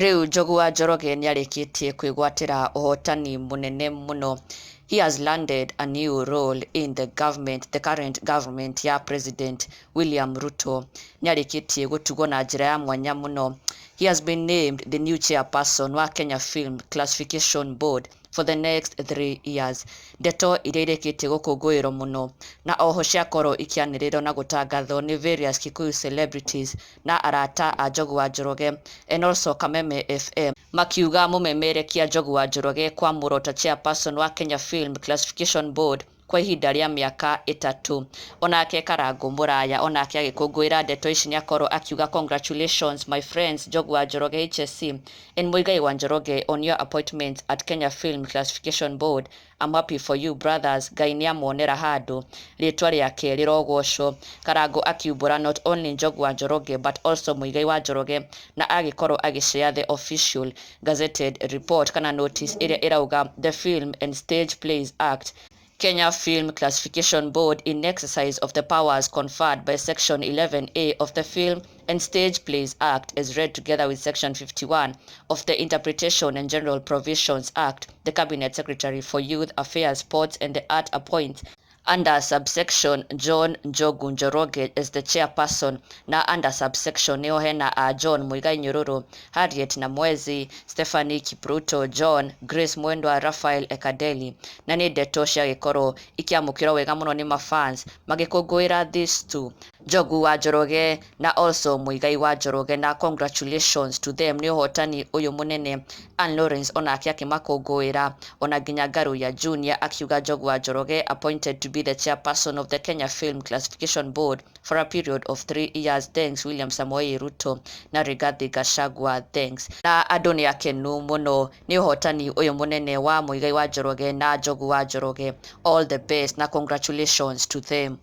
Riu Njogu wa Njoroge niarikitie kwigwatira uhotani munene muno. He has landed a new role in the current government ya President William Ruto. Niarikitie gutugwo na njira ya mwanya muno. He has been named the new chairperson wa Kenya Film Classification Board for the next 3 years. Ndeto iria irekitie gukungwirwo muno na oho ciakorwo ikianiririo na gutangathwo ni various Kikuyu celebrities na arata a Njogu wa Njoroge and also Kameme FM makiuga mumemerekia Njogu wa Njoroge kwa murota chairperson wa Kenya Film Classification Board kwa ihinda rĩa mĩaka 3. Onake Karangu Muraya onake agikungwira ndeto ici niakorwo akiuga congratulations my friends Njogu wa Njoroge HSC and Muigai wa Njoroge on your appointment at Kenya Film Classification Board. I'm happy for you brothers. Ngai niamuonera handu ritwa riake rirogocwo. Karangu akiumbura not only Njogu wa Njoroge but also Muigai wa Njoroge na agikorwo agishare the official gazetted report kana notice iria irauga the Film and Stage Plays Act Kenya Film Classification Board in exercise of the powers conferred by Section 11A of the Film and Stage Plays Act as read together with Section 51 of the Interpretation and General Provisions Act, the Cabinet Secretary for Youth Affairs, Sports and the Art appoints under subsection John Njogu Njoroge as the chairperson na under subsection nio hena a John Muigai Nyururu, Harriet na Mwezi, Stephanie Kipruto, John, Grace Mwendwa, Raphael Ekadeli na ni ndeto cia gikoro ikiamukirwo wega muno ni mafans magikungwira these two Njogu wa Njoroge na also Muigai wa Njoroge na congratulations to them ni uhotani uyu munene. Ann Lawrence onake akimakungwira ona nginya Ngaru ya Junior akiuga Njogu wa Njoroge appointed to be the chairperson of the Kenya Film Classification Board for a period of 3 years. Thanks William Samoei Ruto na Rigathi Gachagua. Thanks. Na andu ni akenu muno ni uhotani uyu munene wa Muigai wa Njoroge na Njogu wa Njoroge. All the best na congratulations to them.